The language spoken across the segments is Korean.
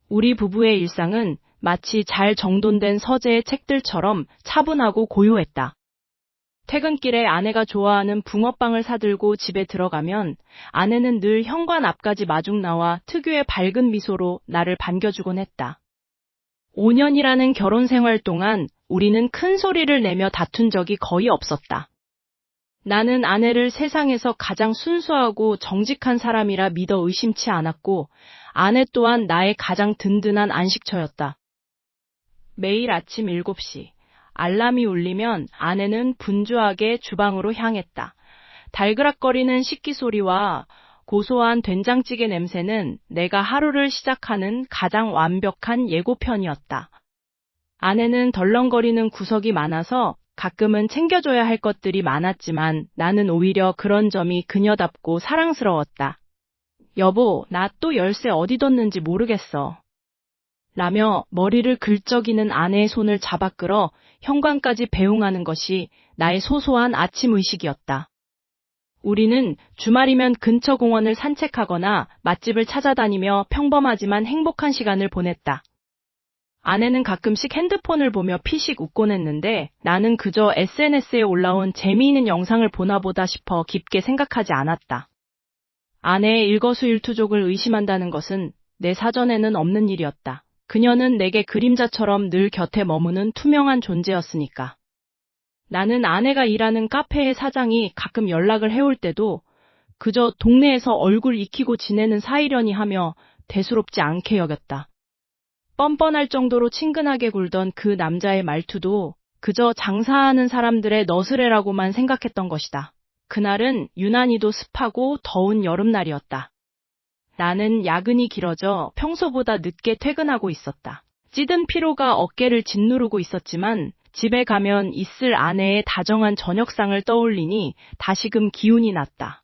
우리 부부의 일상은 마치 잘 정돈된 서재의 책들처럼 차분하고 고요했다. 퇴근길에 아내가 좋아하는 붕어빵을 사들고 집에 들어가면 아내는 늘 현관 앞까지 마중 나와 특유의 밝은 미소로 나를 반겨주곤 했다. 5년이라는 결혼 생활 동안 우리는 큰 소리를 내며 다툰 적이 거의 없었다. 나는 아내를 세상에서 가장 순수하고 정직한 사람이라 믿어 의심치 않았고, 아내 또한 나의 가장 든든한 안식처였다. 매일 아침 7시, 알람이 울리면 아내는 분주하게 주방으로 향했다. 달그락거리는 식기 소리와 고소한 된장찌개 냄새는 내가 하루를 시작하는 가장 완벽한 예고편이었다. 아내는 덜렁거리는 구석이 많아서 가끔은 챙겨줘야 할 것들이 많았지만 나는 오히려 그런 점이 그녀답고 사랑스러웠다. 여보, 나 또 열쇠 어디 뒀는지 모르겠어. 라며 머리를 긁적이는 아내의 손을 잡아 끌어 현관까지 배웅하는 것이 나의 소소한 아침 의식이었다. 우리는 주말이면 근처 공원을 산책하거나 맛집을 찾아다니며 평범하지만 행복한 시간을 보냈다. 아내는 가끔씩 핸드폰을 보며 피식 웃곤 했는데 나는 그저 SNS에 올라온 재미있는 영상을 보나 보다 싶어 깊게 생각하지 않았다. 아내의 일거수일투족을 의심한다는 것은 내 사전에는 없는 일이었다. 그녀는 내게 그림자처럼 늘 곁에 머무는 투명한 존재였으니까. 나는 아내가 일하는 카페의 사장이 가끔 연락을 해올 때도 그저 동네에서 얼굴 익히고 지내는 사이려니 하며 대수롭지 않게 여겼다. 뻔뻔할 정도로 친근하게 굴던 그 남자의 말투도 그저 장사하는 사람들의 너스레라고만 생각했던 것이다. 그날은 유난히도 습하고 더운 여름날이었다. 나는 야근이 길어져 평소보다 늦게 퇴근하고 있었다. 찌든 피로가 어깨를 짓누르고 있었지만 집에 가면 있을 아내의 다정한 저녁상을 떠올리니 다시금 기운이 났다.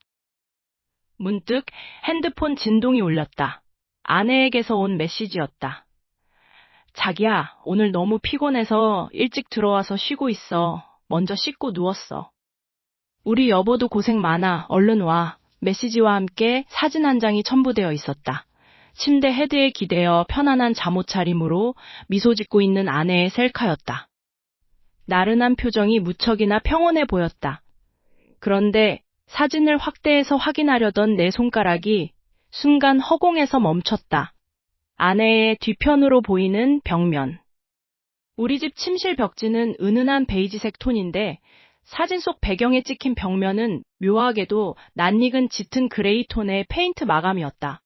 문득 핸드폰 진동이 울렸다. 아내에게서 온 메시지였다. 자기야, 오늘 너무 피곤해서 일찍 들어와서 쉬고 있어. 먼저 씻고 누웠어. 우리 여보도 고생 많아. 얼른 와. 메시지와 함께 사진 한 장이 첨부되어 있었다. 침대 헤드에 기대어 편안한 잠옷 차림으로 미소 짓고 있는 아내의 셀카였다. 나른한 표정이 무척이나 평온해 보였다. 그런데 사진을 확대해서 확인하려던 내 손가락이 순간 허공에서 멈췄다. 아내의 뒤편으로 보이는 벽면. 우리 집 침실 벽지는 은은한 베이지색 톤인데 사진 속 배경에 찍힌 벽면은 묘하게도 낯익은 짙은 그레이 톤의 페인트 마감이었다.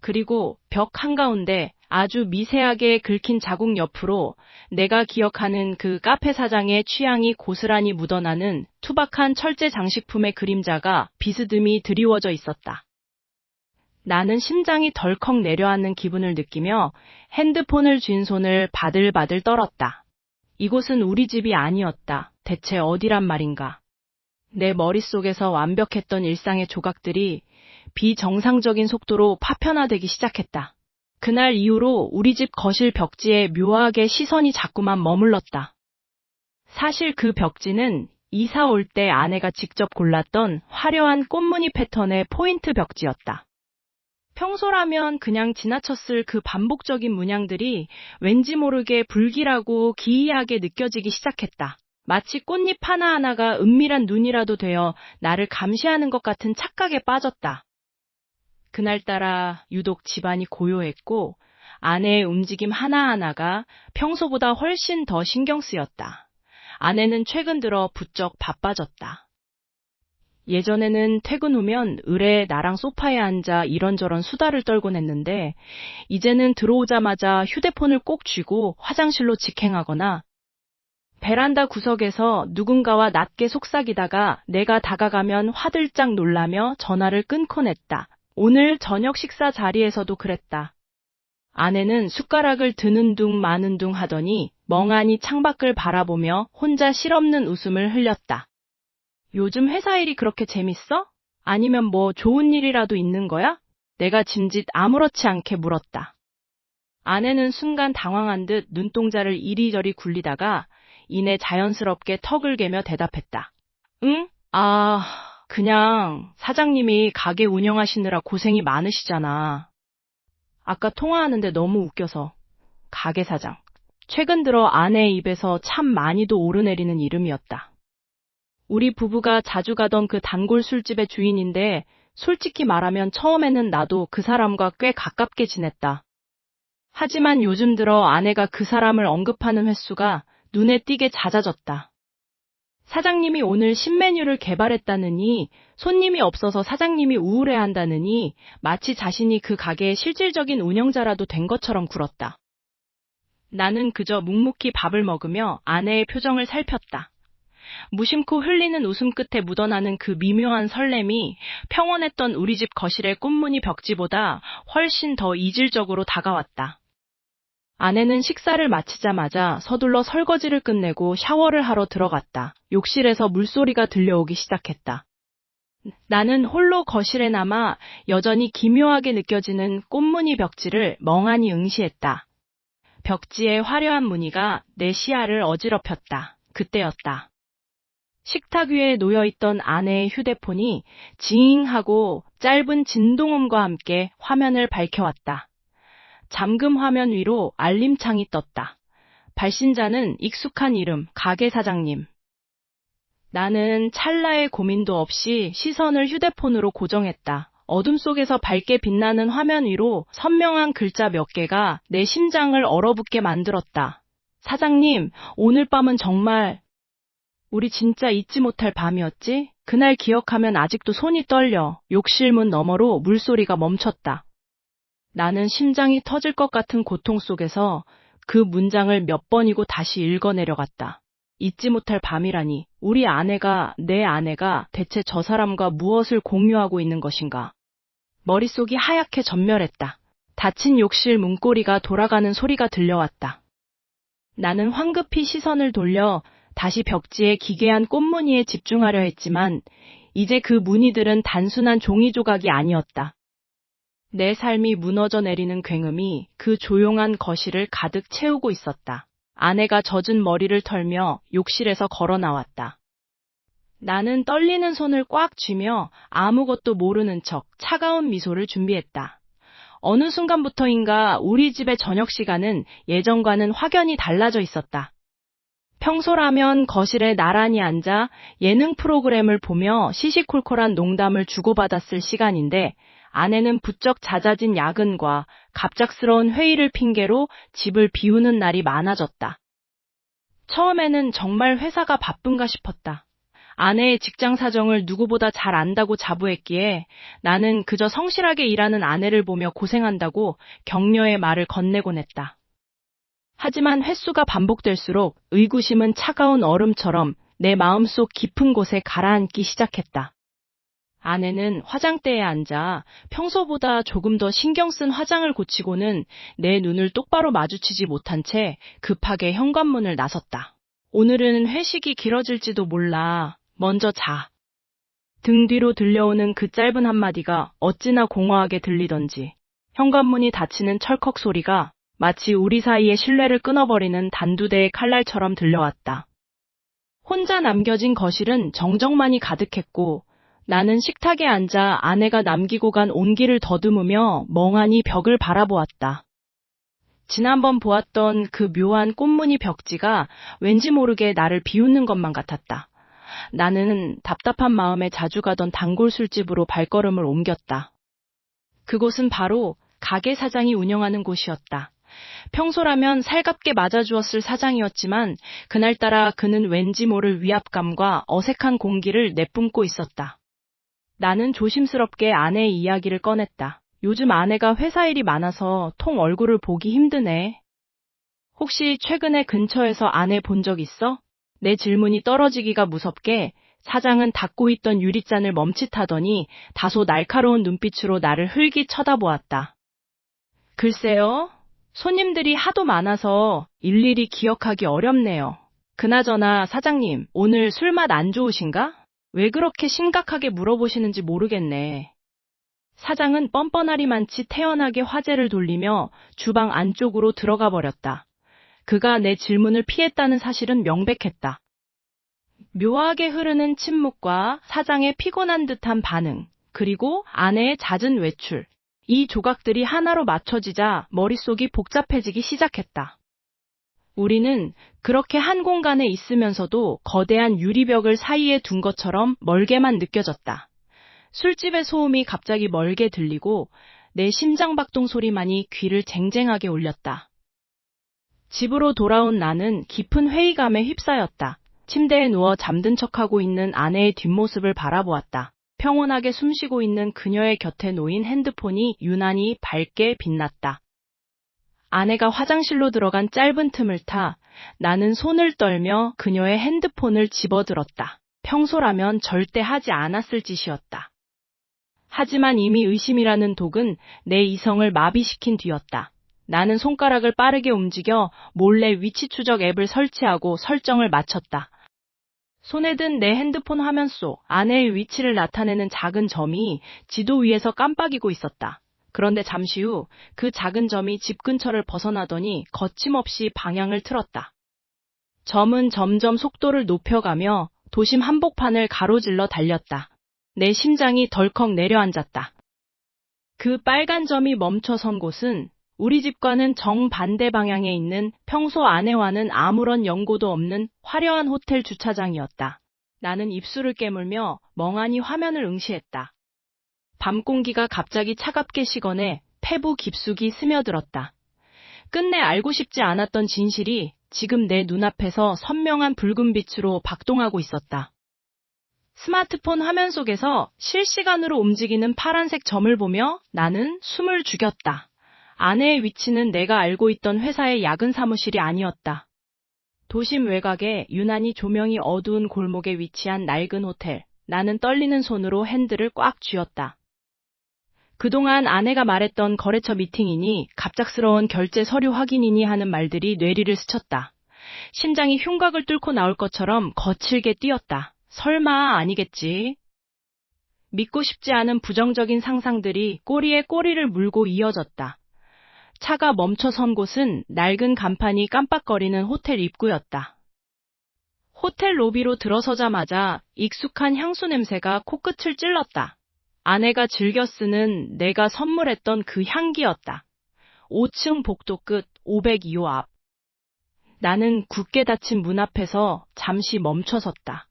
그리고 벽 한가운데 아주 미세하게 긁힌 자국 옆으로 내가 기억하는 그 카페 사장의 취향이 고스란히 묻어나는 투박한 철제 장식품의 그림자가 비스듬히 드리워져 있었다. 나는 심장이 덜컥 내려앉는 기분을 느끼며 핸드폰을 쥔 손을 바들바들 떨었다. 이곳은 우리 집이 아니었다. 대체 어디란 말인가? 내 머릿속에서 완벽했던 일상의 조각들이 비정상적인 속도로 파편화되기 시작했다. 그날 이후로 우리 집 거실 벽지에 묘하게 시선이 자꾸만 머물렀다. 사실 그 벽지는 이사 올 때 아내가 직접 골랐던 화려한 꽃무늬 패턴의 포인트 벽지였다. 평소라면 그냥 지나쳤을 그 반복적인 문양들이 왠지 모르게 불길하고 기이하게 느껴지기 시작했다. 마치 꽃잎 하나하나가 은밀한 눈이라도 되어 나를 감시하는 것 같은 착각에 빠졌다. 그날따라 유독 집안이 고요했고 아내의 움직임 하나하나가 평소보다 훨씬 더 신경 쓰였다. 아내는 최근 들어 부쩍 바빠졌다. 예전에는 퇴근 후면 의뢰 나랑 소파에 앉아 이런저런 수다를 떨곤 했는데 이제는 들어오자마자 휴대폰을 꼭 쥐고 화장실로 직행하거나 베란다 구석에서 누군가와 낮게 속삭이다가 내가 다가가면 화들짝 놀라며 전화를 끊곤 했다. 오늘 저녁 식사 자리에서도 그랬다. 아내는 숟가락을 드는 둥 마는 둥 하더니 멍하니 창밖을 바라보며 혼자 실없는 웃음을 흘렸다. 요즘 회사 일이 그렇게 재밌어? 아니면 뭐 좋은 일이라도 있는 거야? 내가 짐짓 아무렇지 않게 물었다. 아내는 순간 당황한 듯 눈동자를 이리저리 굴리다가 이내 자연스럽게 턱을 개며 대답했다. 응? 그냥 사장님이 가게 운영하시느라 고생이 많으시잖아. 아까 통화하는데 너무 웃겨서. 가게 사장. 최근 들어 아내의 입에서 참 많이도 오르내리는 이름이었다. 우리 부부가 자주 가던 그 단골 술집의 주인인데 솔직히 말하면 처음에는 나도 그 사람과 꽤 가깝게 지냈다. 하지만 요즘 들어 아내가 그 사람을 언급하는 횟수가 눈에 띄게 잦아졌다. 사장님이 오늘 신메뉴를 개발했다느니, 손님이 없어서 사장님이 우울해한다느니, 마치 자신이 그 가게의 실질적인 운영자라도 된 것처럼 굴었다. 나는 그저 묵묵히 밥을 먹으며 아내의 표정을 살폈다. 무심코 흘리는 웃음 끝에 묻어나는 그 미묘한 설렘이 평온했던 우리 집 거실의 꽃무늬 벽지보다 훨씬 더 이질적으로 다가왔다. 아내는 식사를 마치자마자 서둘러 설거지를 끝내고 샤워를 하러 들어갔다. 욕실에서 물소리가 들려오기 시작했다. 나는 홀로 거실에 남아 여전히 기묘하게 느껴지는 꽃무늬 벽지를 멍하니 응시했다. 벽지의 화려한 무늬가 내 시야를 어지럽혔다. 그때였다. 식탁 위에 놓여있던 아내의 휴대폰이 징 하고 짧은 진동음과 함께 화면을 밝혀왔다. 잠금 화면 위로 알림창이 떴다. 발신자는 익숙한 이름, 가게 사장님. 나는 찰나의 고민도 없이 시선을 휴대폰으로 고정했다. 어둠 속에서 밝게 빛나는 화면 위로 선명한 글자 몇 개가 내 심장을 얼어붙게 만들었다. 사장님, 오늘 밤은 정말 우리 진짜 잊지 못할 밤이었지? 그날 기억하면 아직도 손이 떨려. 욕실 문 너머로 물소리가 멈췄다. 나는 심장이 터질 것 같은 고통 속에서 그 문장을 몇 번이고 다시 읽어내려갔다. 잊지 못할 밤이라니, 우리 아내가, 내 아내가 대체 저 사람과 무엇을 공유하고 있는 것인가? 머릿속이 하얗게 전멸했다. 닫힌 욕실 문고리가 돌아가는 소리가 들려왔다. 나는 황급히 시선을 돌려 다시 벽지의 기괴한 꽃무늬에 집중하려 했지만 이제 그 무늬들은 단순한 종이 조각이 아니었다. 내 삶이 무너져 내리는 굉음이 그 조용한 거실을 가득 채우고 있었다. 아내가 젖은 머리를 털며 욕실에서 걸어 나왔다. 나는 떨리는 손을 꽉 쥐며 아무것도 모르는 척 차가운 미소를 준비했다. 어느 순간부터인가 우리 집의 저녁 시간은 예전과는 확연히 달라져 있었다. 평소라면 거실에 나란히 앉아 예능 프로그램을 보며 시시콜콜한 농담을 주고받았을 시간인데 아내는 부쩍 잦아진 야근과 갑작스러운 회의를 핑계로 집을 비우는 날이 많아졌다. 처음에는 정말 회사가 바쁜가 싶었다. 아내의 직장 사정을 누구보다 잘 안다고 자부했기에 나는 그저 성실하게 일하는 아내를 보며 고생한다고 격려의 말을 건네곤 했다. 하지만 횟수가 반복될수록 의구심은 차가운 얼음처럼 내 마음속 깊은 곳에 가라앉기 시작했다. 아내는 화장대에 앉아 평소보다 조금 더 신경 쓴 화장을 고치고는 내 눈을 똑바로 마주치지 못한 채 급하게 현관문을 나섰다. 오늘은 회식이 길어질지도 몰라. 먼저 자. 등 뒤로 들려오는 그 짧은 한마디가 어찌나 공허하게 들리던지 현관문이 닫히는 철컥 소리가 마치 우리 사이의 신뢰를 끊어버리는 단두대의 칼날처럼 들려왔다. 혼자 남겨진 거실은 정적만이 가득했고 나는 식탁에 앉아 아내가 남기고 간 온기를 더듬으며 멍하니 벽을 바라보았다. 지난번 보았던 그 묘한 꽃무늬 벽지가 왠지 모르게 나를 비웃는 것만 같았다. 나는 답답한 마음에 자주 가던 단골 술집으로 발걸음을 옮겼다. 그곳은 바로 가게 사장이 운영하는 곳이었다. 평소라면 살갑게 맞아주었을 사장이었지만 그날따라 그는 왠지 모를 위압감과 어색한 공기를 내뿜고 있었다. 나는 조심스럽게 아내의 이야기를 꺼냈다. 요즘 아내가 회사 일이 많아서 통 얼굴을 보기 힘드네. 혹시 최근에 근처에서 아내 본 적 있어? 내 질문이 떨어지기가 무섭게 사장은 닫고 있던 유리잔을 멈칫하더니 다소 날카로운 눈빛으로 나를 흘기 쳐다보았다. 글쎄요. 손님들이 하도 많아서 일일이 기억하기 어렵네요. 그나저나 사장님, 오늘 술맛 안 좋으신가? 왜 그렇게 심각하게 물어보시는지 모르겠네. 사장은 뻔뻔하리만치 태연하게 화제를 돌리며 주방 안쪽으로 들어가 버렸다. 그가 내 질문을 피했다는 사실은 명백했다. 묘하게 흐르는 침묵과 사장의 피곤한 듯한 반응, 그리고 아내의 잦은 외출. 이 조각들이 하나로 맞춰지자 머릿속이 복잡해지기 시작했다. 우리는 그렇게 한 공간에 있으면서도 거대한 유리벽을 사이에 둔 것처럼 멀게만 느껴졌다. 술집의 소음이 갑자기 멀게 들리고 내 심장박동 소리만이 귀를 쟁쟁하게 울렸다. 집으로 돌아온 나는 깊은 회의감에 휩싸였다. 침대에 누워 잠든 척하고 있는 아내의 뒷모습을 바라보았다. 평온하게 숨쉬고 있는 그녀의 곁에 놓인 핸드폰이 유난히 밝게 빛났다. 아내가 화장실로 들어간 짧은 틈을 타 나는 손을 떨며 그녀의 핸드폰을 집어들었다. 평소라면 절대 하지 않았을 짓이었다. 하지만 이미 의심이라는 독은 내 이성을 마비시킨 뒤였다. 나는 손가락을 빠르게 움직여 몰래 위치 추적 앱을 설치하고 설정을 마쳤다. 손에 든 내 핸드폰 화면 속 아내의 위치를 나타내는 작은 점이 지도 위에서 깜빡이고 있었다. 그런데 잠시 후 그 작은 점이 집 근처를 벗어나더니 거침없이 방향을 틀었다. 점은 점점 속도를 높여가며 도심 한복판을 가로질러 달렸다. 내 심장이 덜컥 내려앉았다. 그 빨간 점이 멈춰선 곳은 우리 집과는 정반대 방향에 있는 평소 아내와는 아무런 연고도 없는 화려한 호텔 주차장이었다. 나는 입술을 깨물며 멍하니 화면을 응시했다. 밤 공기가 갑자기 차갑게 식어내 폐부 깊숙이 스며들었다. 끝내 알고 싶지 않았던 진실이 지금 내 눈앞에서 선명한 붉은 빛으로 박동하고 있었다. 스마트폰 화면 속에서 실시간으로 움직이는 파란색 점을 보며 나는 숨을 죽였다. 아내의 위치는 내가 알고 있던 회사의 야근 사무실이 아니었다. 도심 외곽에 유난히 조명이 어두운 골목에 위치한 낡은 호텔. 나는 떨리는 손으로 핸들을 꽉 쥐었다. 그동안 아내가 말했던 거래처 미팅이니 갑작스러운 결제 서류 확인이니 하는 말들이 뇌리를 스쳤다. 심장이 흉곽을 뚫고 나올 것처럼 거칠게 뛰었다. 설마 아니겠지? 믿고 싶지 않은 부정적인 상상들이 꼬리에 꼬리를 물고 이어졌다. 차가 멈춰선 곳은 낡은 간판이 깜빡거리는 호텔 입구였다. 호텔 로비로 들어서자마자 익숙한 향수 냄새가 코끝을 찔렀다. 아내가 즐겨 쓰는 내가 선물했던 그 향기였다. 5층 복도 끝 502호 앞. 나는 굳게 닫힌 문 앞에서 잠시 멈춰섰다.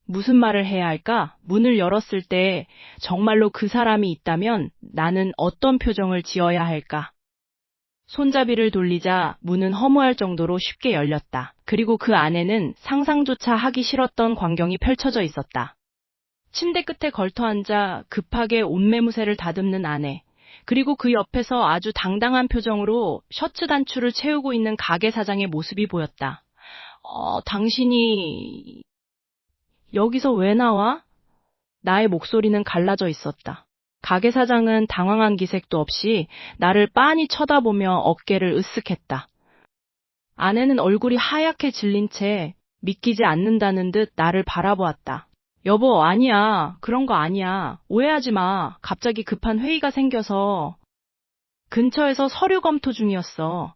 무슨 말을 해야 할까? 문을 열었을 때 정말로 그 사람이 있다면 나는 어떤 표정을 지어야 할까? 손잡이를 돌리자 문은 허무할 정도로 쉽게 열렸다. 그리고 그 안에는 상상조차 하기 싫었던 광경이 펼쳐져 있었다. 침대 끝에 걸터앉아 급하게 옷매무새를 다듬는 아내. 그리고 그 옆에서 아주 당당한 표정으로 셔츠 단추를 채우고 있는 가게 사장의 모습이 보였다. 당신이 여기서 왜 나와? 나의 목소리는 갈라져 있었다. 가게 사장은 당황한 기색도 없이 나를 빤히 쳐다보며 어깨를 으쓱했다. 아내는 얼굴이 하얗게 질린 채 믿기지 않는다는 듯 나를 바라보았다. 여보, 아니야. 그런 거 아니야. 오해하지 마. 갑자기 급한 회의가 생겨서. 근처에서 서류 검토 중이었어.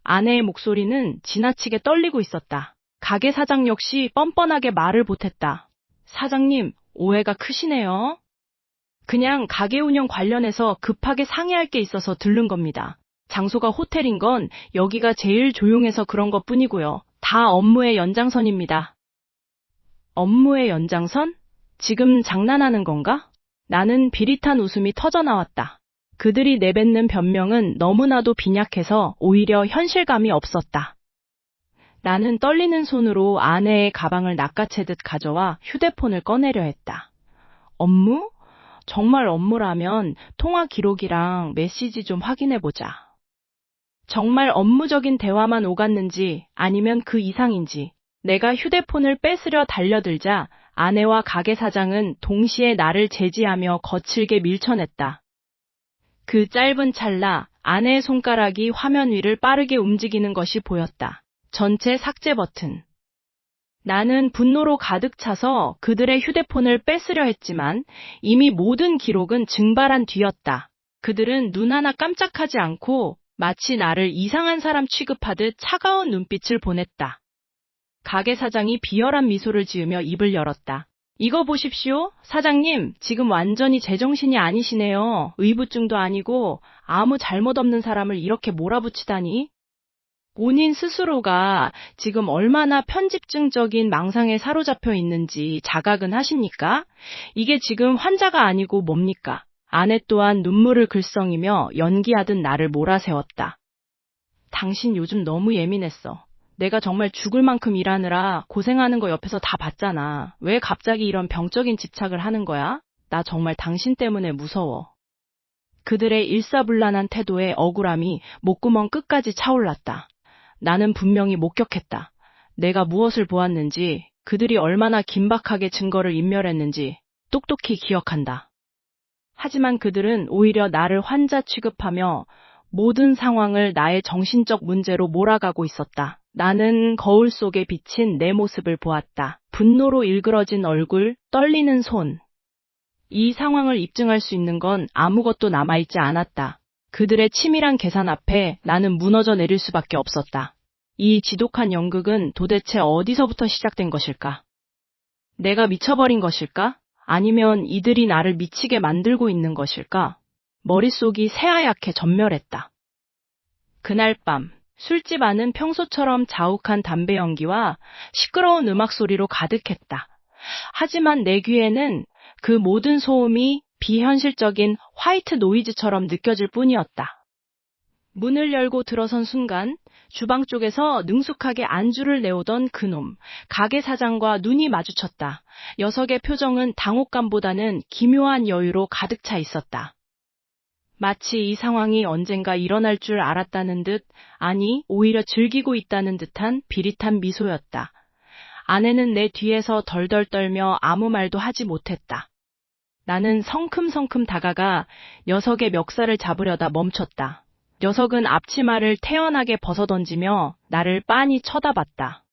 아내의 목소리는 지나치게 떨리고 있었다. 가게 사장 역시 뻔뻔하게 말을 보탰다. 사장님, 오해가 크시네요. 그냥 가게 운영 관련해서 급하게 상의할 게 있어서 들른 겁니다. 장소가 호텔인 건 여기가 제일 조용해서 그런 것뿐이고요. 다 업무의 연장선입니다. 업무의 연장선? 지금 장난하는 건가? 나는 비릿한 웃음이 터져나왔다. 그들이 내뱉는 변명은 너무나도 빈약해서 오히려 현실감이 없었다. 나는 떨리는 손으로 아내의 가방을 낚아채듯 가져와 휴대폰을 꺼내려 했다. 업무? 정말 업무라면 통화 기록이랑 메시지 좀 확인해보자. 정말 업무적인 대화만 오갔는지 아니면 그 이상인지. 내가 휴대폰을 뺏으려 달려들자 아내와 가게 사장은 동시에 나를 제지하며 거칠게 밀쳐냈다. 그 짧은 찰나 아내의 손가락이 화면 위를 빠르게 움직이는 것이 보였다. 전체 삭제 버튼. 나는 분노로 가득 차서 그들의 휴대폰을 뺏으려 했지만 이미 모든 기록은 증발한 뒤였다. 그들은 눈 하나 깜짝하지 않고 마치 나를 이상한 사람 취급하듯 차가운 눈빛을 보냈다. 가게 사장이 비열한 미소를 지으며 입을 열었다. 이거 보십시오. 사장님, 지금 완전히 제정신이 아니시네요. 의부증도 아니고 아무 잘못 없는 사람을 이렇게 몰아붙이다니. 본인 스스로가 지금 얼마나 편집증적인 망상에 사로잡혀 있는지 자각은 하십니까? 이게 지금 환자가 아니고 뭡니까? 아내 또한 눈물을 글썽이며 연기하듯 나를 몰아세웠다. 당신 요즘 너무 예민했어. 내가 정말 죽을 만큼 일하느라 고생하는 거 옆에서 다 봤잖아. 왜 갑자기 이런 병적인 집착을 하는 거야? 나 정말 당신 때문에 무서워. 그들의 일사불란한 태도에 억울함이 목구멍 끝까지 차올랐다. 나는 분명히 목격했다. 내가 무엇을 보았는지, 그들이 얼마나 긴박하게 증거를 인멸했는지 똑똑히 기억한다. 하지만 그들은 오히려 나를 환자 취급하며 모든 상황을 나의 정신적 문제로 몰아가고 있었다. 나는 거울 속에 비친 내 모습을 보았다. 분노로 일그러진 얼굴, 떨리는 손. 이 상황을 입증할 수 있는 건 아무것도 남아있지 않았다. 그들의 치밀한 계산 앞에 나는 무너져 내릴 수밖에 없었다. 이 지독한 연극은 도대체 어디서부터 시작된 것일까? 내가 미쳐버린 것일까? 아니면 이들이 나를 미치게 만들고 있는 것일까? 머릿속이 새하얗게 전멸했다. 그날 밤, 술집 안은 평소처럼 자욱한 담배 연기와 시끄러운 음악 소리로 가득했다. 하지만 내 귀에는 그 모든 소음이 비현실적인 화이트 노이즈처럼 느껴질 뿐이었다. 문을 열고 들어선 순간 주방 쪽에서 능숙하게 안주를 내오던 그놈, 가게 사장과 눈이 마주쳤다. 녀석의 표정은 당혹감보다는 기묘한 여유로 가득 차 있었다. 마치 이 상황이 언젠가 일어날 줄 알았다는 듯, 아니 오히려 즐기고 있다는 듯한 비릿한 미소였다. 아내는 내 뒤에서 덜덜 떨며 아무 말도 하지 못했다. 나는 성큼성큼 다가가 녀석의 멱살을 잡으려다 멈췄다. 녀석은 앞치마를 태연하게 벗어던지며 나를 빤히 쳐다봤다.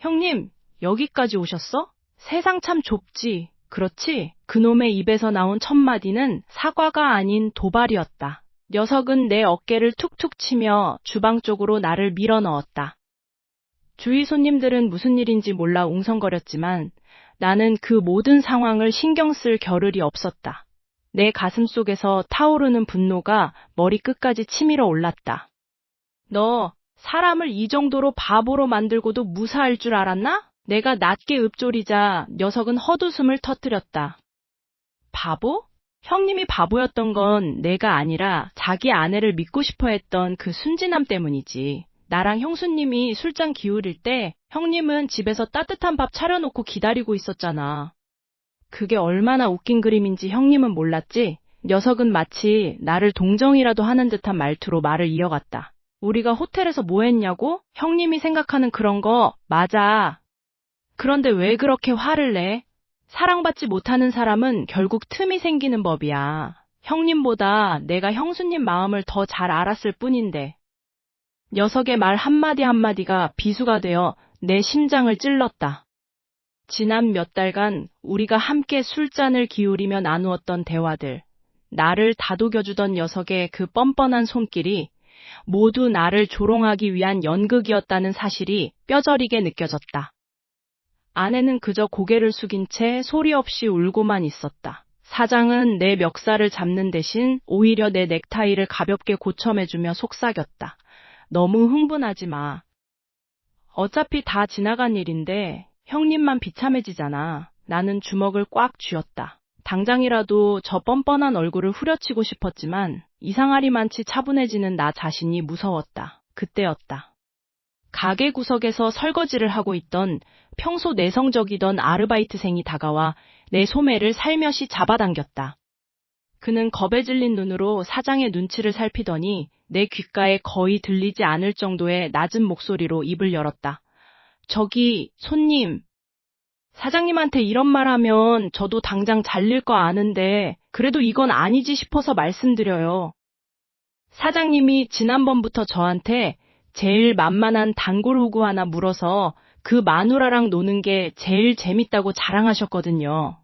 형님, 여기까지 오셨어? 세상 참 좁지. 그렇지? 그놈의 입에서 나온 첫마디는 사과가 아닌 도발이었다. 녀석은 내 어깨를 툭툭 치며 주방 쪽으로 나를 밀어넣었다. 주위 손님들은 무슨 일인지 몰라 웅성거렸지만 나는 그 모든 상황을 신경 쓸 겨를이 없었다. 내 가슴 속에서 타오르는 분노가 머리끝까지 치밀어 올랐다. 너 사람을 이 정도로 바보로 만들고도 무사할 줄 알았나? 내가 낮게 읊조리자 녀석은 헛웃음을 터뜨렸다. 바보? 형님이 바보였던 건 내가 아니라 자기 아내를 믿고 싶어 했던 그 순진함 때문이지. 나랑 형수님이 술잔 기울일 때 형님은 집에서 따뜻한 밥 차려놓고 기다리고 있었잖아. 그게 얼마나 웃긴 그림인지 형님은 몰랐지? 녀석은 마치 나를 동정이라도 하는 듯한 말투로 말을 이어갔다. 우리가 호텔에서 뭐 했냐고? 형님이 생각하는 그런 거 맞아. 그런데 왜 그렇게 화를 내? 사랑받지 못하는 사람은 결국 틈이 생기는 법이야. 형님보다 내가 형수님 마음을 더 잘 알았을 뿐인데. 녀석의 말 한마디 한마디가 비수가 되어 내 심장을 찔렀다. 지난 몇 달간 우리가 함께 술잔을 기울이며 나누었던 대화들, 나를 다독여주던 녀석의 그 뻔뻔한 손길이 모두 나를 조롱하기 위한 연극이었다는 사실이 뼈저리게 느껴졌다. 아내는 그저 고개를 숙인 채 소리 없이 울고만 있었다. 사장은 내 멱살을 잡는 대신 오히려 내 넥타이를 가볍게 고쳐매주며 속삭였다. 너무 흥분하지 마. 어차피 다 지나간 일인데 형님만 비참해지잖아. 나는 주먹을 꽉 쥐었다. 당장이라도 저 뻔뻔한 얼굴을 후려치고 싶었지만 이상하리만치 차분해지는 나 자신이 무서웠다. 그때였다. 가게 구석에서 설거지를 하고 있던 평소 내성적이던 아르바이트생이 다가와 내 소매를 살며시 잡아당겼다. 그는 겁에 질린 눈으로 사장의 눈치를 살피더니 내 귓가에 거의 들리지 않을 정도의 낮은 목소리로 입을 열었다. 저기, 손님. 사장님한테 이런 말 하면 저도 당장 잘릴 거 아는데 그래도 이건 아니지 싶어서 말씀드려요. 사장님이 지난번부터 저한테 제일 만만한 단골 호구 하나 물어서 그 마누라랑 노는 게 제일 재밌다고 자랑하셨거든요.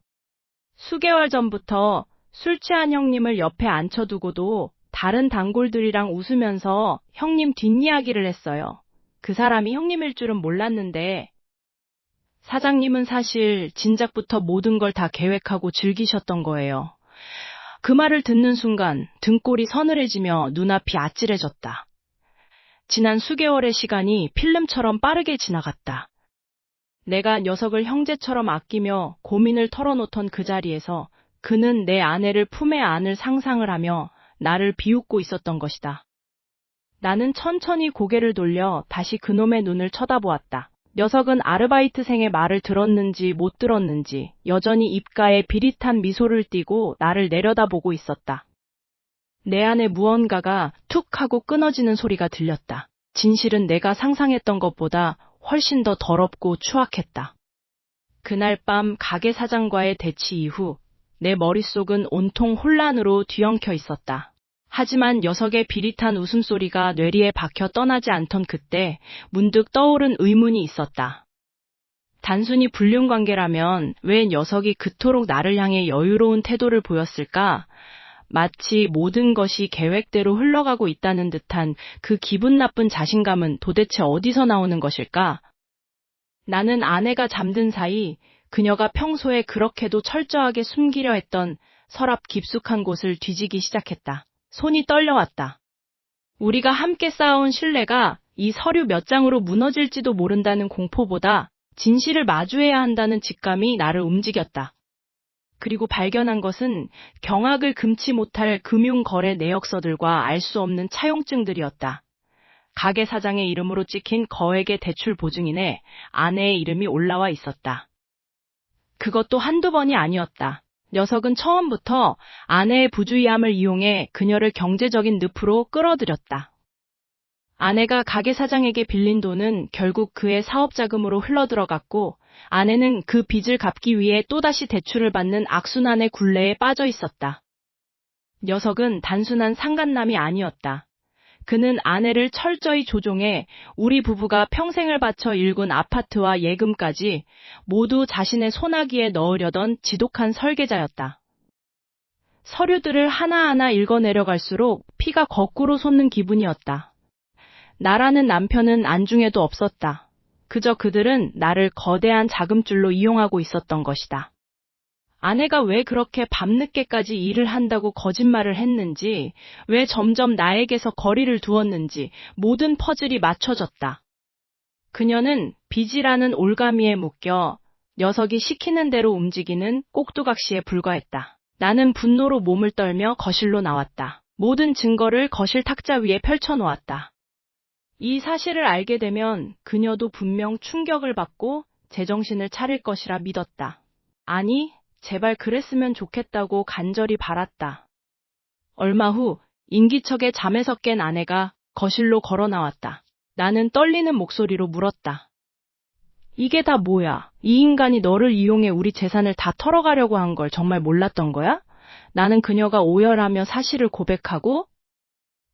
수개월 전부터 술 취한 형님을 옆에 앉혀두고도 다른 단골들이랑 웃으면서 형님 뒷이야기를 했어요. 그 사람이 형님일 줄은 몰랐는데. 사장님은 사실 진작부터 모든 걸 다 계획하고 즐기셨던 거예요. 그 말을 듣는 순간 등골이 서늘해지며 눈앞이 아찔해졌다. 지난 수개월의 시간이 필름처럼 빠르게 지나갔다. 내가 녀석을 형제처럼 아끼며 고민을 털어놓던 그 자리에서 그는 내 아내를 품에 안을 상상을 하며 나를 비웃고 있었던 것이다. 나는 천천히 고개를 돌려 다시 그놈의 눈을 쳐다보았다. 녀석은 아르바이트생의 말을 들었는지 못 들었는지 여전히 입가에 비릿한 미소를 띠고 나를 내려다보고 있었다. 내 안에 무언가가 툭 하고 끊어지는 소리가 들렸다. 진실은 내가 상상했던 것보다 훨씬 더 더럽고 추악했다. 그날 밤 가게 사장과의 대치 이후 내 머릿속은 온통 혼란으로 뒤엉켜 있었다. 하지만 녀석의 비릿한 웃음소리가 뇌리에 박혀 떠나지 않던 그때 문득 떠오른 의문이 있었다. 단순히 불륜관계라면 왜 녀석이 그토록 나를 향해 여유로운 태도를 보였을까? 마치 모든 것이 계획대로 흘러가고 있다는 듯한 그 기분 나쁜 자신감은 도대체 어디서 나오는 것일까? 나는 아내가 잠든 사이 그녀가 평소에 그렇게도 철저하게 숨기려 했던 서랍 깊숙한 곳을 뒤지기 시작했다. 손이 떨려왔다. 우리가 함께 쌓아온 신뢰가 이 서류 몇 장으로 무너질지도 모른다는 공포보다 진실을 마주해야 한다는 직감이 나를 움직였다. 그리고 발견한 것은 경악을 금치 못할 금융거래 내역서들과 알 수 없는 차용증들이었다. 가게 사장의 이름으로 찍힌 거액의 대출 보증인에 아내의 이름이 올라와 있었다. 그것도 한두 번이 아니었다. 녀석은 처음부터 아내의 부주의함을 이용해 그녀를 경제적인 늪으로 끌어들였다. 아내가 가게 사장에게 빌린 돈은 결국 그의 사업자금으로 흘러들어갔고 아내는 그 빚을 갚기 위해 또다시 대출을 받는 악순환의 굴레에 빠져 있었다. 녀석은 단순한 상간남이 아니었다. 그는 아내를 철저히 조종해 우리 부부가 평생을 바쳐 일군 아파트와 예금까지 모두 자신의 손아귀에 넣으려던 지독한 설계자였다. 서류들을 하나하나 읽어내려갈수록 피가 거꾸로 솟는 기분이었다. 나라는 남편은 안중에도 없었다. 그저 그들은 나를 거대한 자금줄로 이용하고 있었던 것이다. 아내가 왜 그렇게 밤늦게까지 일을 한다고 거짓말을 했는지, 왜 점점 나에게서 거리를 두었는지 모든 퍼즐이 맞춰졌다. 그녀는 빚이라는 올가미에 묶여 녀석이 시키는 대로 움직이는 꼭두각시에 불과했다. 나는 분노로 몸을 떨며 거실로 나왔다. 모든 증거를 거실 탁자 위에 펼쳐놓았다. 이 사실을 알게 되면 그녀도 분명 충격을 받고 제정신을 차릴 것이라 믿었다. 아니, 제발 그랬으면 좋겠다고 간절히 바랐다. 얼마 후 인기척에 잠에서 깬 아내가 거실로 걸어 나왔다. 나는 떨리는 목소리로 물었다. 이게 다 뭐야? 이 인간이 너를 이용해 우리 재산을 다 털어가려고 한 걸 정말 몰랐던 거야? 나는 그녀가 오열하며 사실을 고백하고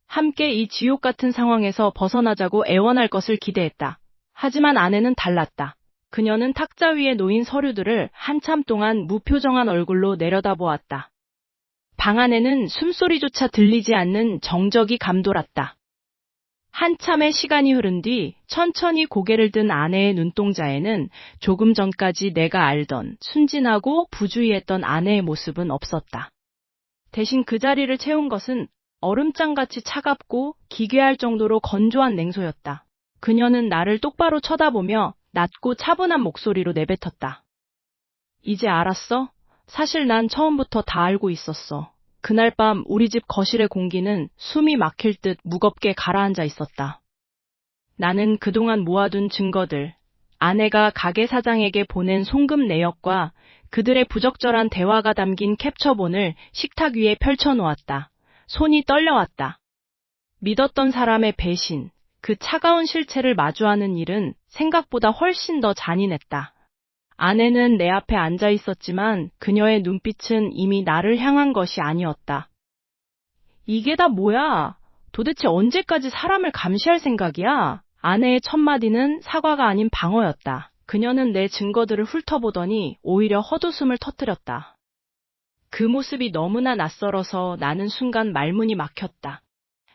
함께 이 지옥 같은 상황에서 벗어나자고 애원할 것을 기대했다. 하지만 아내는 달랐다. 그녀는 탁자 위에 놓인 서류들을 한참 동안 무표정한 얼굴로 내려다보았다. 방 안에는 숨소리조차 들리지 않는 정적이 감돌았다. 한참의 시간이 흐른 뒤 천천히 고개를 든 아내의 눈동자에는 조금 전까지 내가 알던 순진하고 부주의했던 아내의 모습은 없었다. 대신 그 자리를 채운 것은 얼음장같이 차갑고 기괴할 정도로 건조한 냉소였다. 그녀는 나를 똑바로 쳐다보며 낮고 차분한 목소리로 내뱉었다. 이제 알았어? 사실 난 처음부터 다 알고 있었어. 그날 밤 우리 집 거실의 공기는 숨이 막힐 듯 무겁게 가라앉아 있었다. 나는 그동안 모아둔 증거들, 아내가 가게 사장에게 보낸 송금 내역과 그들의 부적절한 대화가 담긴 캡처본을 식탁 위에 펼쳐놓았다. 손이 떨려왔다. 믿었던 사람의 배신, 그 차가운 실체를 마주하는 일은 생각보다 훨씬 더 잔인했다. 아내는 내 앞에 앉아 있었지만 그녀의 눈빛은 이미 나를 향한 것이 아니었다. 이게 다 뭐야? 도대체 언제까지 사람을 감시할 생각이야? 아내의 첫마디는 사과가 아닌 방어였다. 그녀는 내 증거들을 훑어보더니 오히려 헛웃음을 터뜨렸다. 그 모습이 너무나 낯설어서 나는 순간 말문이 막혔다.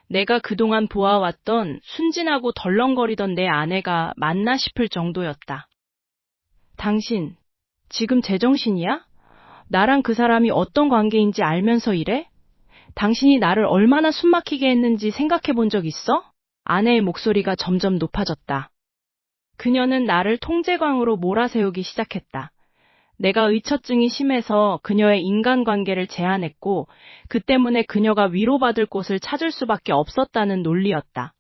내가 그동안 보아왔던 순진하고 덜렁거리던 내 아내가 맞나 싶을 정도였다. 당신, 지금 제정신이야? 나랑 그 사람이 어떤 관계인지 알면서 이래? 당신이 나를 얼마나 숨막히게 했는지 생각해 본 적 있어? 아내의 목소리가 점점 높아졌다. 그녀는 나를 통제광으로 몰아세우기 시작했다. 내가 의처증이 심해서 그녀의 인간관계를 제한했고, 그 때문에 그녀가 위로받을 곳을 찾을 수밖에 없었다는 논리였다.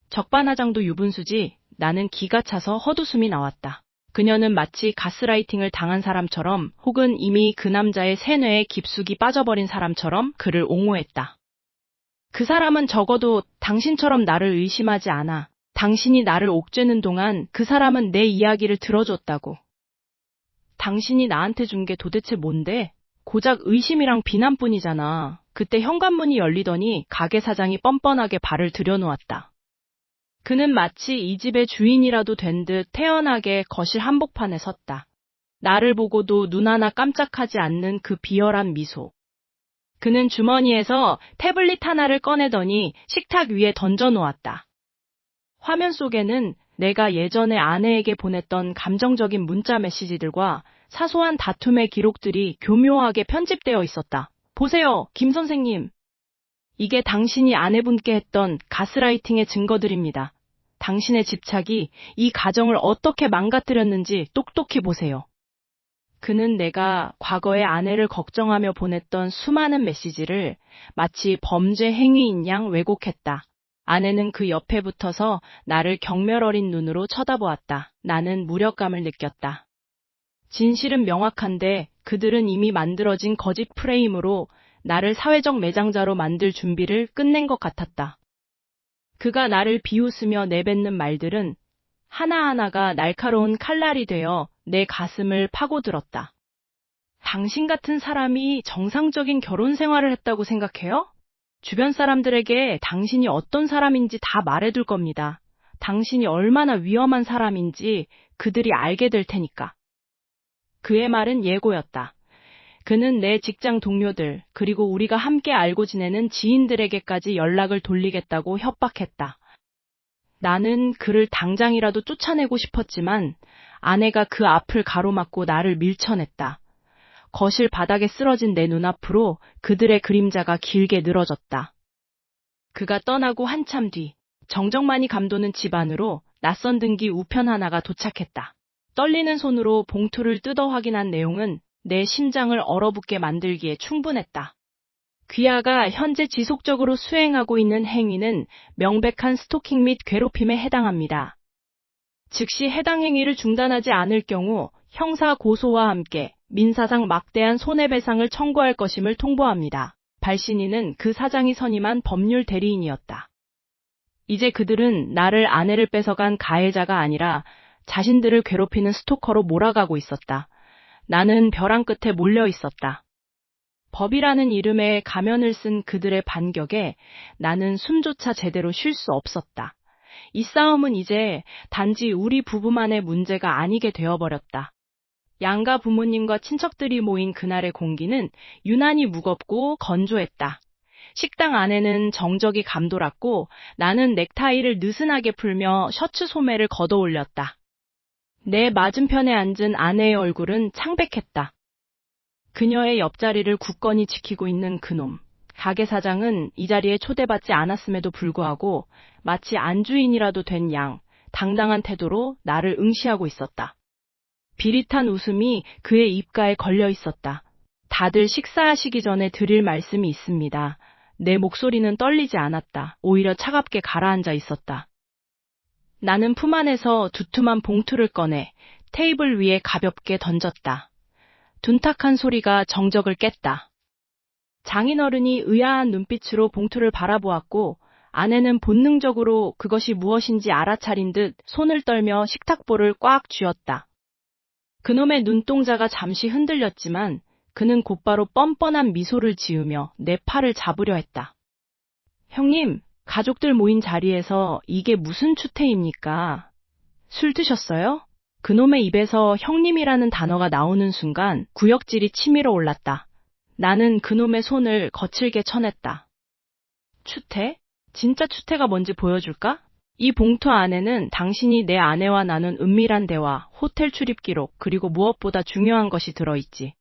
적반하장도 유분수지. 나는 기가 차서 헛웃음이 나왔다. 그녀는 마치 가스라이팅을 당한 사람처럼 혹은 이미 그 남자의 세뇌에 깊숙이 빠져버린 사람처럼 그를 옹호했다. 그 사람은 적어도 당신처럼 나를 의심하지 않아. 당신이 나를 옥죄는 동안 그 사람은 내 이야기를 들어줬다고. 당신이 나한테 준 게 도대체 뭔데? 고작 의심이랑 비난뿐이잖아. 그때 현관문이 열리더니 가게 사장이 뻔뻔하게 발을 들여놓았다. 그는 마치 이 집의 주인이라도 된 듯 태연하게 거실 한복판에 섰다. 나를 보고도 눈 하나 깜짝하지 않는 그 비열한 미소. 그는 주머니에서 태블릿 하나를 꺼내더니 식탁 위에 던져놓았다. 화면 속에는 내가 예전에 아내에게 보냈던 감정적인 문자 메시지들과 사소한 다툼의 기록들이 교묘하게 편집되어 있었다. 보세요, 김 선생님. 이게 당신이 아내분께 했던 가스라이팅의 증거들입니다. 당신의 집착이 이 가정을 어떻게 망가뜨렸는지 똑똑히 보세요. 그는 내가 과거에 아내를 걱정하며 보냈던 수많은 메시지를 마치 범죄 행위인 양 왜곡했다. 아내는 그 옆에 붙어서 나를 경멸 어린 눈으로 쳐다보았다. 나는 무력감을 느꼈다. 진실은 명확한데 그들은 이미 만들어진 거짓 프레임으로 나를 사회적 매장자로 만들 준비를 끝낸 것 같았다. 그가 나를 비웃으며 내뱉는 말들은 하나하나가 날카로운 칼날이 되어 내 가슴을 파고들었다. 당신 같은 사람이 정상적인 결혼 생활을 했다고 생각해요? 주변 사람들에게 당신이 어떤 사람인지 다 말해둘 겁니다. 당신이 얼마나 위험한 사람인지 그들이 알게 될 테니까. 그의 말은 예고였다. 그는 내 직장 동료들, 그리고 우리가 함께 알고 지내는 지인들에게까지 연락을 돌리겠다고 협박했다. 나는 그를 당장이라도 쫓아내고 싶었지만 아내가 그 앞을 가로막고 나를 밀쳐냈다. 거실 바닥에 쓰러진 내 눈앞으로 그들의 그림자가 길게 늘어졌다. 그가 떠나고 한참 뒤, 정적만이 감도는 집 안으로 낯선 등기 우편 하나가 도착했다. 떨리는 손으로 봉투를 뜯어 확인한 내용은 내 심장을 얼어붙게 만들기에 충분했다. 귀하가 현재 지속적으로 수행하고 있는 행위는 명백한 스토킹 및 괴롭힘에 해당합니다. 즉시 해당 행위를 중단하지 않을 경우 형사 고소와 함께 민사상 막대한 손해배상을 청구할 것임을 통보합니다. 발신인은 그 사장이 선임한 법률 대리인이었다. 이제 그들은 나를 아내를 뺏어간 가해자가 아니라 자신들을 괴롭히는 스토커로 몰아가고 있었다. 나는 벼랑 끝에 몰려 있었다. 법이라는 이름의 가면을 쓴 그들의 반격에 나는 숨조차 제대로 쉴 수 없었다. 이 싸움은 이제 단지 우리 부부만의 문제가 아니게 되어버렸다. 양가 부모님과 친척들이 모인 그날의 공기는 유난히 무겁고 건조했다. 식당 안에는 정적이 감돌았고 나는 넥타이를 느슨하게 풀며 셔츠 소매를 걷어올렸다. 내 맞은편에 앉은 아내의 얼굴은 창백했다. 그녀의 옆자리를 굳건히 지키고 있는 그놈. 가게 사장은 이 자리에 초대받지 않았음에도 불구하고 마치 안주인이라도 된 양, 당당한 태도로 나를 응시하고 있었다. 비릿한 웃음이 그의 입가에 걸려 있었다. 다들 식사하시기 전에 드릴 말씀이 있습니다. 내 목소리는 떨리지 않았다. 오히려 차갑게 가라앉아 있었다. 나는 품 안에서 두툼한 봉투를 꺼내 테이블 위에 가볍게 던졌다. 둔탁한 소리가 정적을 깼다. 장인어른이 의아한 눈빛으로 봉투를 바라보았고 아내는 본능적으로 그것이 무엇인지 알아차린 듯 손을 떨며 식탁볼을 꽉 쥐었다. 그놈의 눈동자가 잠시 흔들렸지만 그는 곧바로 뻔뻔한 미소를 지으며 내 팔을 잡으려 했다. 형님, 가족들 모인 자리에서 이게 무슨 추태입니까? 술 드셨어요? 그놈의 입에서 형님이라는 단어가 나오는 순간 구역질이 치밀어 올랐다. 나는 그놈의 손을 거칠게 쳐냈다. 추태? 진짜 추태가 뭔지 보여줄까? 이 봉투 안에는 당신이 내 아내와 나눈 은밀한 대화, 호텔 출입 기록, 그리고 무엇보다 중요한 것이 들어있지.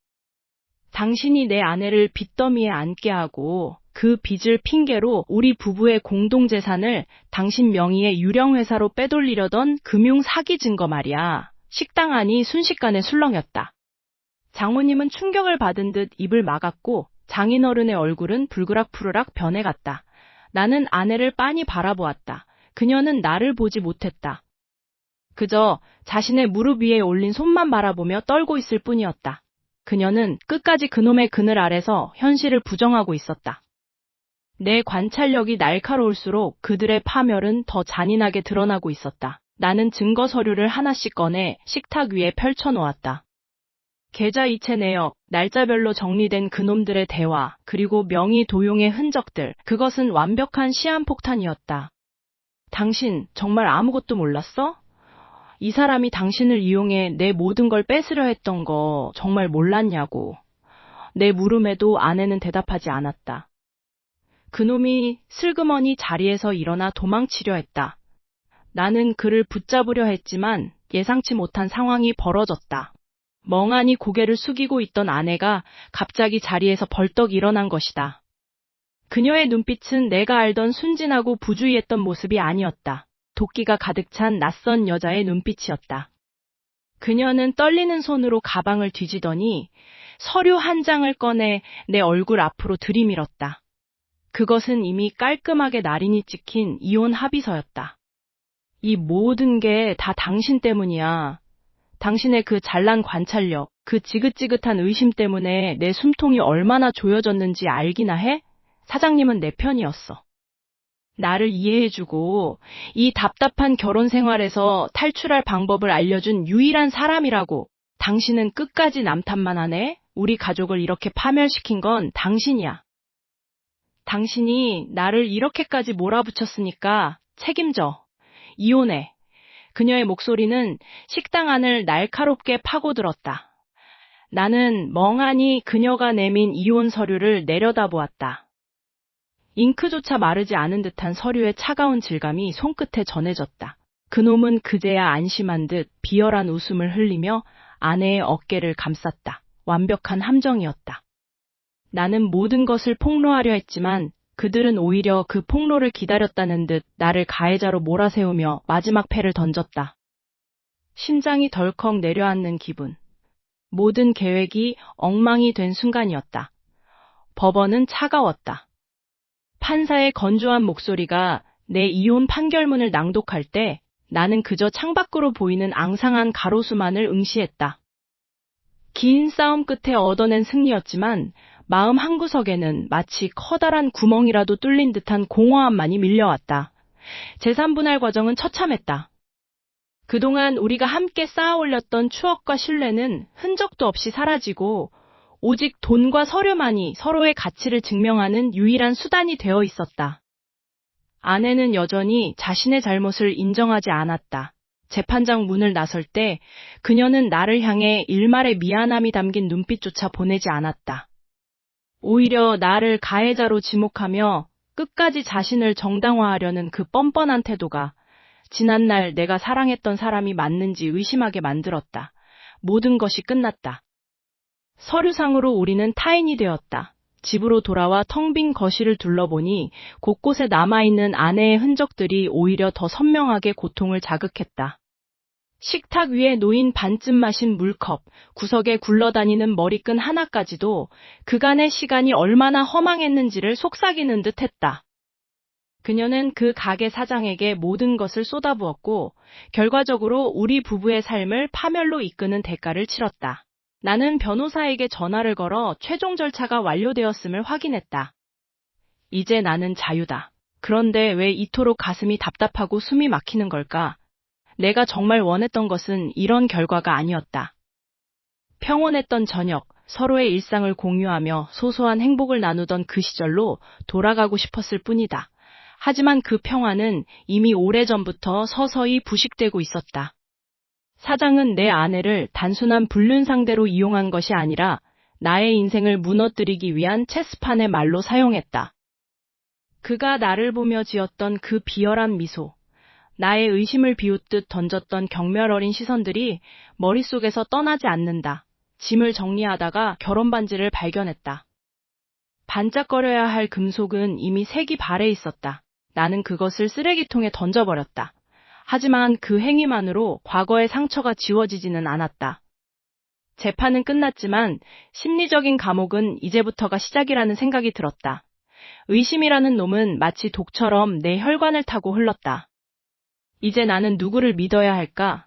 당신이 내 아내를 빚더미에 앉게 하고 그 빚을 핑계로 우리 부부의 공동재산을 당신 명의의 유령회사로 빼돌리려던 금융 사기 증거 말이야. 식당 안이 순식간에 술렁였다. 장모님은 충격을 받은 듯 입을 막았고 장인어른의 얼굴은 불그락푸르락 변해갔다. 나는 아내를 빤히 바라보았다. 그녀는 나를 보지 못했다. 그저 자신의 무릎 위에 올린 손만 바라보며 떨고 있을 뿐이었다. 그녀는 끝까지 그놈의 그늘 아래서 현실을 부정하고 있었다. 내 관찰력이 날카로울수록 그들의 파멸은 더 잔인하게 드러나고 있었다. 나는 증거 서류를 하나씩 꺼내 식탁 위에 펼쳐놓았다. 계좌이체 내역, 날짜별로 정리된 그놈들의 대화, 그리고 명의 도용의 흔적들, 그것은 완벽한 시한폭탄이었다. 당신 정말 아무것도 몰랐어? 이 사람이 당신을 이용해 내 모든 걸 뺏으려 했던 거 정말 몰랐냐고. 내 물음에도 아내는 대답하지 않았다. 그놈이 슬그머니 자리에서 일어나 도망치려 했다. 나는 그를 붙잡으려 했지만 예상치 못한 상황이 벌어졌다. 멍하니 고개를 숙이고 있던 아내가 갑자기 자리에서 벌떡 일어난 것이다. 그녀의 눈빛은 내가 알던 순진하고 부주의했던 모습이 아니었다. 도끼가 가득 찬 낯선 여자의 눈빛이었다. 그녀는 떨리는 손으로 가방을 뒤지더니 서류 한 장을 꺼내 내 얼굴 앞으로 들이밀었다. 그것은 이미 깔끔하게 날인이 찍힌 이혼 합의서였다. 이 모든 게 다 당신 때문이야. 당신의 그 잘난 관찰력, 그 지긋지긋한 의심 때문에 내 숨통이 얼마나 조여졌는지 알기나 해? 사장님은 내 편이었어. 나를 이해해주고 이 답답한 결혼 생활에서 탈출할 방법을 알려준 유일한 사람이라고. 당신은 끝까지 남탓만 하네? 우리 가족을 이렇게 파멸시킨 건 당신이야. 당신이 나를 이렇게까지 몰아붙였으니까 책임져. 이혼해. 그녀의 목소리는 식당 안을 날카롭게 파고들었다. 나는 멍하니 그녀가 내민 이혼 서류를 내려다보았다. 잉크조차 마르지 않은 듯한 서류의 차가운 질감이 손끝에 전해졌다. 그놈은 그제야 안심한 듯 비열한 웃음을 흘리며 아내의 어깨를 감쌌다. 완벽한 함정이었다. 나는 모든 것을 폭로하려 했지만 그들은 오히려 그 폭로를 기다렸다는 듯 나를 가해자로 몰아세우며 마지막 패를 던졌다. 심장이 덜컥 내려앉는 기분. 모든 계획이 엉망이 된 순간이었다. 법원은 차가웠다. 판사의 건조한 목소리가 내 이혼 판결문을 낭독할 때 나는 그저 창밖으로 보이는 앙상한 가로수만을 응시했다. 긴 싸움 끝에 얻어낸 승리였지만 마음 한구석에는 마치 커다란 구멍이라도 뚫린 듯한 공허함만이 밀려왔다. 재산분할 과정은 처참했다. 그동안 우리가 함께 쌓아 올렸던 추억과 신뢰는 흔적도 없이 사라지고 오직 돈과 서류만이 서로의 가치를 증명하는 유일한 수단이 되어 있었다. 아내는 여전히 자신의 잘못을 인정하지 않았다. 재판장 문을 나설 때 그녀는 나를 향해 일말의 미안함이 담긴 눈빛조차 보내지 않았다. 오히려 나를 가해자로 지목하며 끝까지 자신을 정당화하려는 그 뻔뻔한 태도가 지난날 내가 사랑했던 사람이 맞는지 의심하게 만들었다. 모든 것이 끝났다. 서류상으로 우리는 타인이 되었다. 집으로 돌아와 텅 빈 거실을 둘러보니 곳곳에 남아있는 아내의 흔적들이 오히려 더 선명하게 고통을 자극했다. 식탁 위에 놓인 반쯤 마신 물컵, 구석에 굴러다니는 머리끈 하나까지도 그간의 시간이 얼마나 허망했는지를 속삭이는 듯 했다. 그녀는 그 가게 사장에게 모든 것을 쏟아부었고 결과적으로 우리 부부의 삶을 파멸로 이끄는 대가를 치렀다. 나는 변호사에게 전화를 걸어 최종 절차가 완료되었음을 확인했다. 이제 나는 자유다. 그런데 왜 이토록 가슴이 답답하고 숨이 막히는 걸까? 내가 정말 원했던 것은 이런 결과가 아니었다. 평온했던 저녁, 서로의 일상을 공유하며 소소한 행복을 나누던 그 시절로 돌아가고 싶었을 뿐이다. 하지만 그 평화는 이미 오래전부터 서서히 부식되고 있었다. 사장은 내 아내를 단순한 불륜 상대로 이용한 것이 아니라 나의 인생을 무너뜨리기 위한 체스판의 말로 사용했다. 그가 나를 보며 지었던 그 비열한 미소. 나의 의심을 비웃듯 던졌던 경멸 어린 시선들이 머릿속에서 떠나지 않는다. 짐을 정리하다가 결혼 반지를 발견했다. 반짝거려야 할 금속은 이미 색이 발해 있었다. 나는 그것을 쓰레기통에 던져버렸다. 하지만 그 행위만으로 과거의 상처가 지워지지는 않았다. 재판은 끝났지만 심리적인 감옥은 이제부터가 시작이라는 생각이 들었다. 의심이라는 놈은 마치 독처럼 내 혈관을 타고 흘렀다. 이제 나는 누구를 믿어야 할까?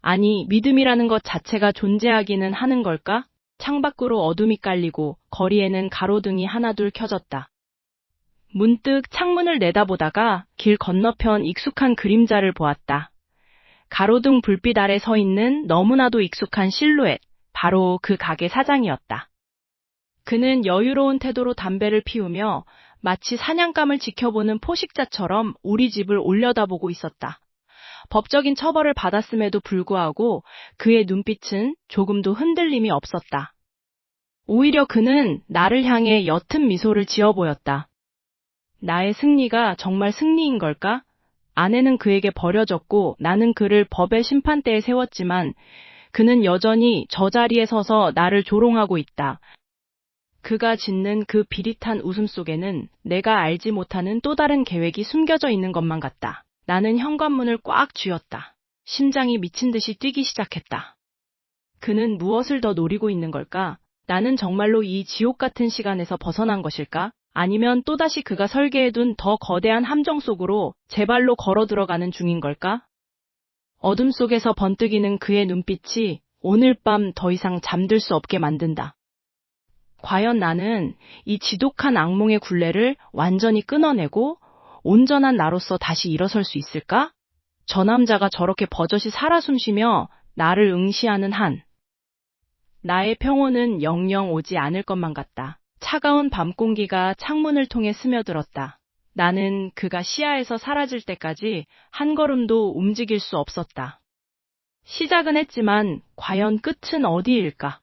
아니, 믿음이라는 것 자체가 존재하기는 하는 걸까? 창밖으로 어둠이 깔리고 거리에는 가로등이 하나둘 켜졌다. 문득 창문을 내다보다가 길 건너편 익숙한 그림자를 보았다. 가로등 불빛 아래 서 있는 너무나도 익숙한 실루엣, 바로 그 가게 사장이었다. 그는 여유로운 태도로 담배를 피우며 마치 사냥감을 지켜보는 포식자처럼 우리 집을 올려다보고 있었다. 법적인 처벌을 받았음에도 불구하고 그의 눈빛은 조금도 흔들림이 없었다. 오히려 그는 나를 향해 옅은 미소를 지어 보였다. 나의 승리가 정말 승리인 걸까? 아내는 그에게 버려졌고 나는 그를 법의 심판대에 세웠지만 그는 여전히 저 자리에 서서 나를 조롱하고 있다. 그가 짓는 그 비릿한 웃음 속에는 내가 알지 못하는 또 다른 계획이 숨겨져 있는 것만 같다. 나는 현관문을 꽉 쥐었다. 심장이 미친 듯이 뛰기 시작했다. 그는 무엇을 더 노리고 있는 걸까? 나는 정말로 이 지옥 같은 시간에서 벗어난 것일까? 아니면 또다시 그가 설계해둔 더 거대한 함정 속으로 제 발로 걸어 들어가는 중인 걸까? 어둠 속에서 번뜩이는 그의 눈빛이 오늘 밤 더 이상 잠들 수 없게 만든다. 과연 나는 이 지독한 악몽의 굴레를 완전히 끊어내고 온전한 나로서 다시 일어설 수 있을까? 저 남자가 저렇게 버젓이 살아 숨쉬며 나를 응시하는 한, 나의 평온은 영영 오지 않을 것만 같다. 차가운 밤 공기가 창문을 통해 스며들었다. 나는 그가 시야에서 사라질 때까지 한 걸음도 움직일 수 없었다. 시작은 했지만 과연 끝은 어디일까?